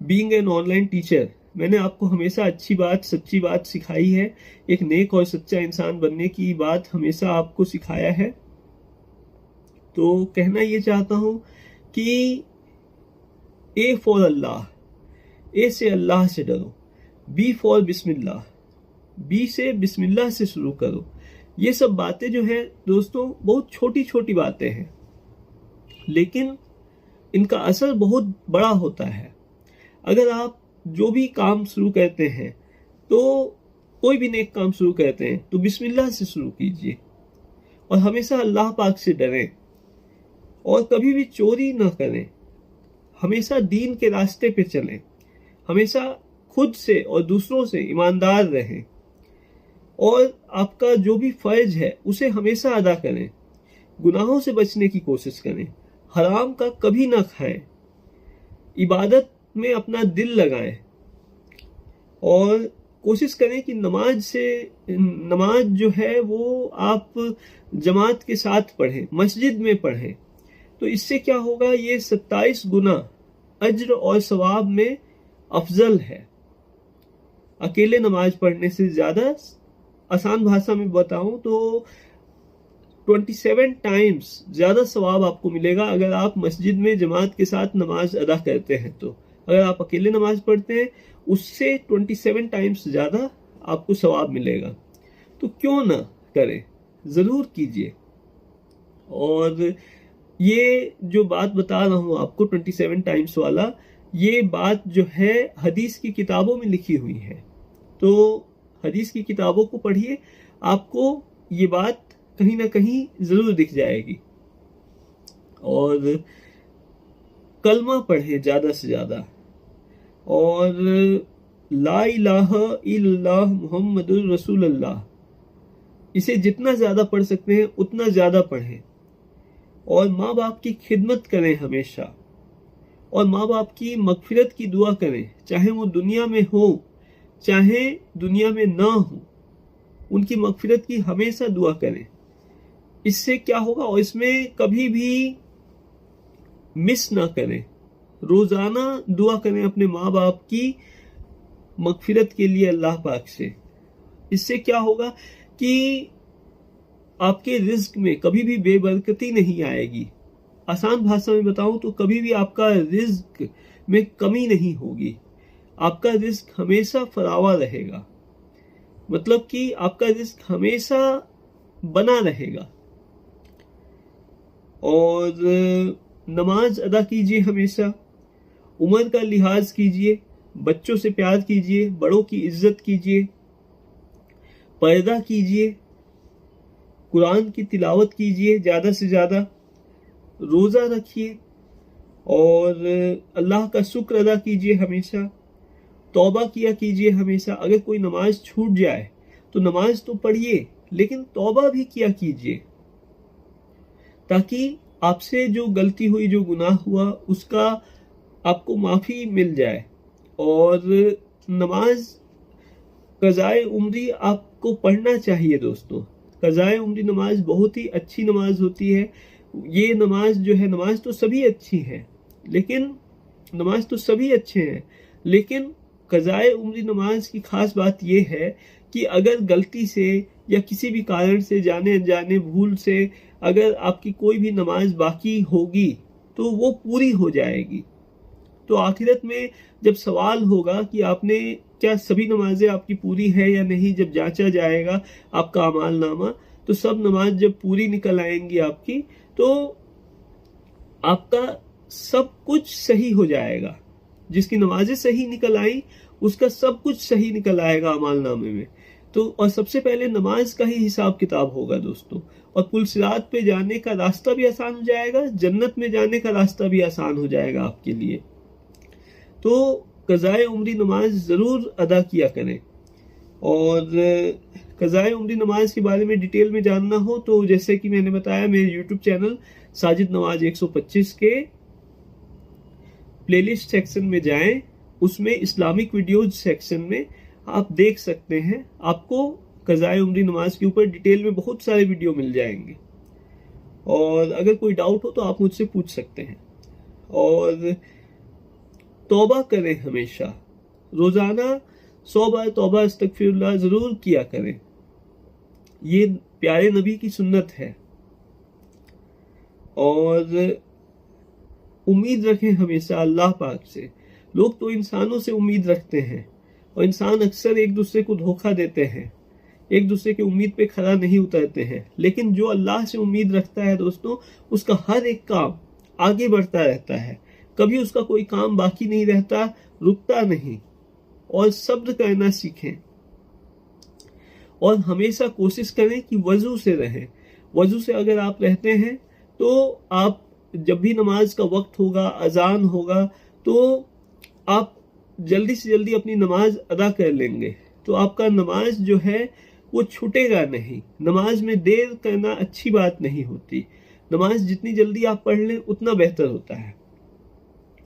Being an online teacher, मैंने आपको हमेशा अच्छी बात, सच्ची बात सिखाई है। एक नेक और सच्चा इंसान बनने की बात हमेशा आपको सिखाया है। तो कहना ये चाहता हूं कि ए फॉर अल्लाह, ए से अल्लाह से डरो। बी फॉर बिस्मिल्लाह, बी से बिस्मिल्लाह से शुरू करो। ये सब बातें जो है दोस्तों बहुत छोटी छोटी बातें हैं, लेकिन इनका असर बहुत बड़ा होता है। अगर आप जो भी काम शुरू करते हैं, तो कोई भी नेक काम शुरू करते हैं तो बिस्मिल्लाह से शुरू कीजिए और हमेशा अल्लाह पाक से डरें और कभी भी चोरी ना करें। हमेशा दीन के रास्ते पे चलें, हमेशा खुद से और दूसरों से ईमानदार रहें और आपका जो भी फर्ज है उसे हमेशा अदा करें। गुनाहों से बचने की कोशिश करें, हराम का कभी ना खाएं, इबादत में अपना दिल लगाएं और कोशिश करें कि नमाज जो है वो आप जमात के साथ पढ़ें, मस्जिद में पढ़ें। तो इससे क्या होगा, ये 27 गुना अज्र और सवाब में अफजल है अकेले नमाज पढ़ने से ज्यादा। आसान भाषा में बताऊं तो 27 टाइम्स ज्यादा सवाब आपको मिलेगा अगर आप मस्जिद में जमात के साथ नमाज अदा करते हैं। तो अगर आप अकेले नमाज पढ़ते हैं उससे 27 टाइम्स ज्यादा आपको सवाब मिलेगा। तो क्यों ना करें, जरूर कीजिए। और ये जो बात बता रहा हूं आपको 27 टाइम्स वाला, ये बात जो है हदीस की किताबों में लिखी हुई है। तो हदीस की किताबों को पढ़िए, आपको ये बात कहीं ना कहीं जरूर दिख जाएगी। और कलमा पढ़े ज्यादा से ज्यादा, और ला इलाहा इल्लल्लाह मुहम्मदुर रसूलुल्लाह, इसे जितना ज्यादा पढ़ सकते हैं उतना ज्यादा पढ़ें। और माँ बाप की खिदमत करें हमेशा, और माँ बाप की मगफिरत की दुआ करें, चाहे वो दुनिया में हो चाहे दुनिया में ना हो, उनकी मगफिरत की हमेशा दुआ करें। इससे क्या होगा, और इसमें कभी भी मिस ना करें, रोजाना दुआ करें अपने माँ बाप की मगफिरत के लिए अल्लाह पाक से। इससे क्या होगा कि आपके रिज्क में कभी भी बेबरकती नहीं आएगी। आसान भाषा में बताऊं तो कभी भी आपका रिज्क में कमी नहीं होगी, आपका रिज्क हमेशा फरावा रहेगा। मतलब कि आपका रिज्क हमेशा बना रहेगा। और नमाज अदा कीजिए हमेशा, उम्र का लिहाज कीजिए, बच्चों से प्यार कीजिए, बड़ों की इज्जत कीजिए, पर्दा कीजिए, कुरान की तिलावत कीजिए ज्यादा से ज्यादा, रोजा रखिए और अल्लाह का शुक्र अदा कीजिए हमेशा, तौबा किया कीजिए हमेशा। अगर कोई नमाज छूट जाए तो नमाज तो पढ़िए, लेकिन तौबा भी किया कीजिए, ताकि आपसे जो गलती हुई, जो गुनाह हुआ, उसका आपको माफी मिल जाए। और नमाज कज़ाए उम्री आपको पढ़ना चाहिए दोस्तों। कज़ाए उम्री नमाज बहुत ही अच्छी नमाज होती है। ये नमाज जो है, नमाज तो सभी अच्छी है, लेकिन कज़ाए उम्री नमाज की खास बात यह है कि अगर गलती से या किसी भी कारण से, जाने अनजाने, भूल से अगर आपकी कोई भी नमाज बाकी होगी तो वो पूरी हो जाएगी। तो आखिरत में जब सवाल होगा कि आपने क्या सभी नमाजें आपकी पूरी है या नहीं, जब जांचा जाएगा आपका अमाल नामा, तो सब नमाज जब पूरी निकल आएंगी आपकी, तो आपका सब कुछ सही हो जाएगा। जिसकी नमाजें सही निकल आई उसका सब कुछ सही निकल आएगा अमाल नामे में। तो और सबसे पहले नमाज का ही हिसाब किताब होगा दोस्तों। और पुल सिरात पे जाने का रास्ता भी आसान हो जाएगा, जन्नत में जाने का रास्ता भी आसान हो जाएगा आपके लिए। तो कज़ाए उम्री नमाज जरूर अदा किया करें। और कज़ाए उम्री नमाज के बारे में डिटेल में जानना हो तो जैसे कि मैंने बताया, मेरे यूट्यूब चैनल साजिद नवाज 125 के प्लेलिस्ट सेक्शन में जाएं, उसमें इस्लामिक वीडियोज सेक्शन में आप देख सकते हैं। आपको कज़ाए उम्री नमाज के ऊपर डिटेल में बहुत सारे वीडियो मिल जाएंगे। और अगर कोई डाउट हो तो आप मुझसे पूछ सकते हैं। और तौबा करें हमेशा, रोजाना 100 बार तौबा अस्तगफिरुल्लाह जरूर किया करें। ये प्यारे नबी की सुन्नत है। और उम्मीद रखें हमेशा अल्लाह पाक से। लोग तो इंसानों से उम्मीद रखते हैं और इंसान अक्सर एक दूसरे को धोखा देते हैं, एक दूसरे की उम्मीद पे खरा नहीं उतरते हैं। लेकिन जो अल्लाह से उम्मीद रखता है दोस्तों, उसका हर एक काम आगे बढ़ता रहता है, कभी उसका कोई काम बाकी नहीं रहता, रुकता नहीं। और सब्र करना सीखें और हमेशा कोशिश करें कि वजू से रहें। वजू से अगर आप रहते हैं तो आप जब भी नमाज का वक्त होगा, अजान होगा, तो आप जल्दी से जल्दी अपनी नमाज अदा कर लेंगे, तो आपका नमाज जो है वो छूटेगा नहीं। नमाज में देर करना अच्छी बात नहीं होती। नमाज जितनी जल्दी आप पढ़ लें उतना बेहतर होता है।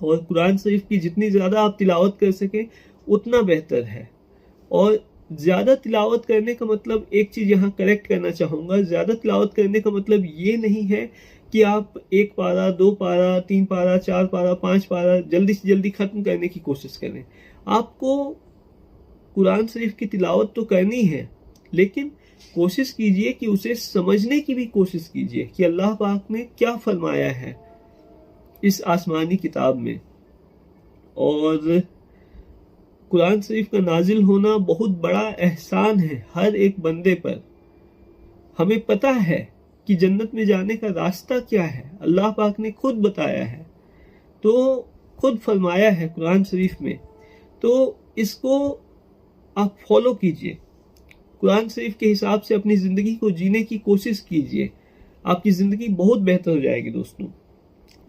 और कुरान शरीफ की जितनी ज़्यादा आप तिलावत कर सकें उतना बेहतर है। और ज़्यादा तिलावत करने का मतलब, एक चीज़ यहाँ करेक्ट करना चाहूँगा, ज़्यादा तिलावत करने का मतलब ये नहीं है कि आप 1 पारा, 2 पारा, 3 पारा, 4 पारा, 5 पारा जल्दी से जल्दी ख़त्म करने की कोशिश करें। आपको कुरान शरीफ की तिलावत तो करनी है, लेकिन कोशिश कीजिए कि उसे समझने की भी कोशिश कीजिए कि अल्लाह पाक ने क्या फरमाया है इस आसमानी किताब में। और कुरान शरीफ का नाजिल होना बहुत बड़ा एहसान है हर एक बंदे पर। हमें पता है कि जन्नत में जाने का रास्ता क्या है, अल्लाह पाक ने खुद बताया है, तो खुद फरमाया है कुरान शरीफ में। तो इसको आप फॉलो कीजिए, कुरान शरीफ के हिसाब से अपनी ज़िंदगी को जीने की कोशिश कीजिए। आपकी ज़िंदगी बहुत बेहतर हो जाएगी दोस्तों।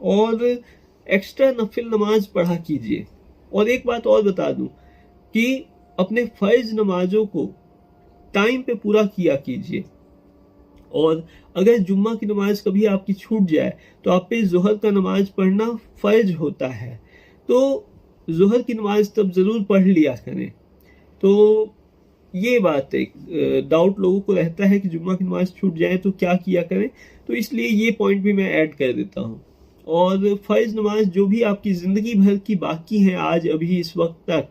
और एक्स्ट्रा नफिल नमाज पढ़ा कीजिए। और एक बात और बता दूं कि अपने फ़र्ज नमाजों को टाइम पे पूरा किया कीजिए। और अगर जुम्मा की नमाज कभी आपकी छूट जाए तो आप पे ज़ोहर का नमाज पढ़ना फ़र्ज होता है, तो ज़ोहर की नमाज तब ज़रूर पढ़ लिया करें। तो ये बात है, डाउट लोगों को रहता है कि जुम्मा की नमाज छूट जाए तो क्या किया करें, तो इसलिए ये पॉइंट भी मैं ऐड कर देता हूँ। और फ़र्ज नमाज जो भी आपकी ज़िंदगी भर की बाकी हैं आज अभी इस वक्त तक,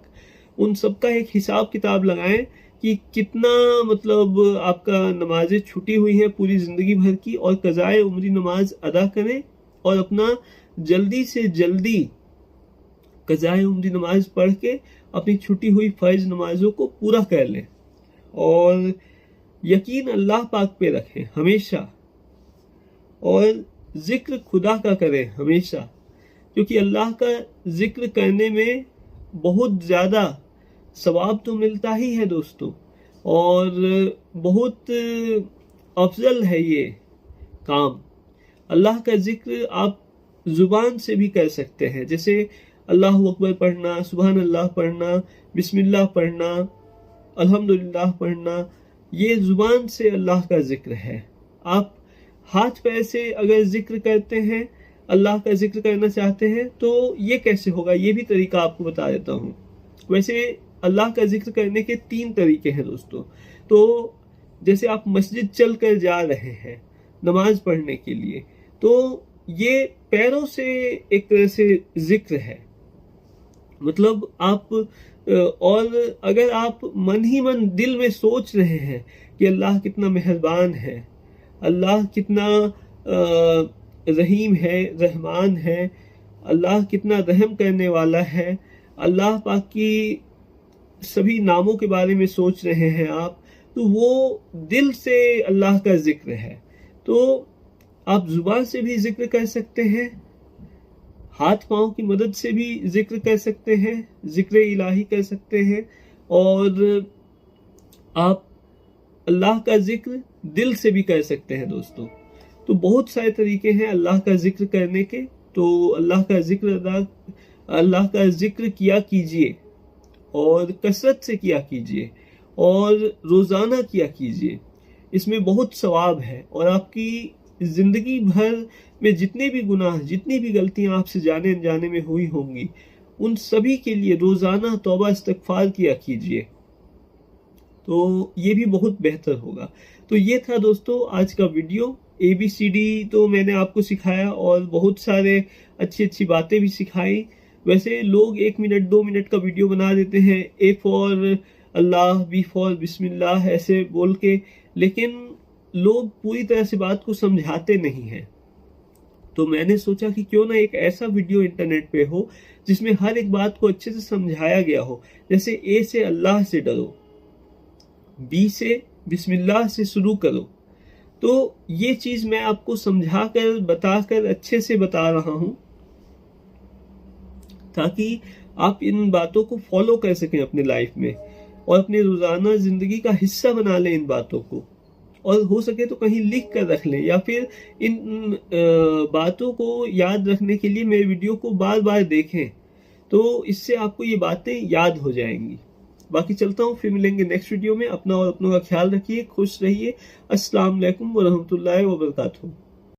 उन सब का एक हिसाब किताब लगाएं कि कितना मतलब आपका नमाजें छूटी हुई हैं पूरी ज़िंदगी भर की, और कज़ाए उम्री नमाज अदा करें और अपना जल्दी से जल्दी कज़ाए उम्री नमाज पढ़ के अपनी छुट्टी हुई फ़र्ज नमाजों को पूरा कर लें। और यकीन अल्लाह पाक पे रखें हमेशा, और जिक्र खुदा का करें हमेशा, क्योंकि अल्लाह का जिक्र करने में बहुत ज़्यादा सवाब तो मिलता ही है दोस्तों, और बहुत अफजल है ये काम। अल्लाह का जिक्र आप ज़ुबान से भी कर सकते हैं, जैसे अल्लाह अकबर पढ़ना, सुबहान अल्लाह पढ़ना, बिस्मिल्लाह पढ़ना, अल्हम्दुलिल्लाह पढ़ना, ये ज़ुबान से अल्लाह का जिक्र है। आप हाथ पैर से अगर जिक्र करते हैं, अल्लाह का जिक्र करना चाहते हैं, तो ये कैसे होगा, ये भी तरीका आपको बता देता हूँ। वैसे अल्लाह का जिक्र करने के 3 तरीके हैं दोस्तों। तो जैसे आप मस्जिद चल कर जा रहे हैं नमाज पढ़ने के लिए, तो ये पैरों से एक तरह से जिक्र है, मतलब आप और अगर आप मन ही मन दिल में सोच रहे हैं कि अल्लाह कितना मेहरबान है, अल्लाह कितना रहीम है, रहमान है, अल्लाह कितना रहम करने वाला है, अल्लाह पाक की सभी नामों के बारे में सोच रहे हैं आप, तो वो दिल से अल्लाह का जिक्र है। तो आप जुबान से भी जिक्र कर सकते हैं, हाथ पांव की मदद से भी जिक्र कर सकते हैं, जिक्र इलाही कर सकते हैं, और आप अल्लाह का जिक्र दिल से भी कर सकते हैं दोस्तों। तो बहुत सारे तरीके हैं अल्लाह का जिक्र करने के। तो अल्लाह का जिक्र किया कीजिए, और कसरत से किया कीजिए, और रोज़ाना किया कीजिए। इसमें बहुत सवाब है, और आपकी ज़िंदगी भर में जितने भी गुनाह, जितनी भी गलतियां आपसे जाने अनजाने में हुई होंगी, उन सभी के लिए रोज़ाना तौबा इस्तगफार किया कीजिए, तो ये भी बहुत बेहतर होगा। तो ये था दोस्तों आज का वीडियो। ABCD तो मैंने आपको सिखाया, और बहुत सारे अच्छी अच्छी बातें भी सिखाई। वैसे लोग 1 मिनट 2 मिनट का वीडियो बना देते हैं, A for Allah, B for बिस्मिल्लाह ऐसे बोल के, लेकिन लोग पूरी तरह से बात को समझाते नहीं हैं। तो मैंने सोचा कि क्यों ना एक ऐसा वीडियो इंटरनेट पे हो जिसमें हर एक बात को अच्छे से समझाया गया हो। जैसे ए से अल्लाह से डरो, बी से बिस्मिल्लाह से शुरू करो। तो ये चीज मैं आपको समझा कर बताकर अच्छे से बता रहा हूं ताकि आप इन बातों को फॉलो कर सकें अपने लाइफ में और अपने रोजाना जिंदगी का हिस्सा बना लें इन बातों को, और हो सके तो कहीं लिख कर रख लें, या फिर इन बातों को याद रखने के लिए मेरे वीडियो को बार बार देखें, तो इससे आपको ये बातें याद हो जाएंगी। बाकी चलता हूँ, फिर मिलेंगे नेक्स्ट वीडियो में। अपना और अपनों का ख्याल रखिए, खुश रहिए। अस्सलाम वालेकुम व रहमतुल्लाहि व बरकातहू।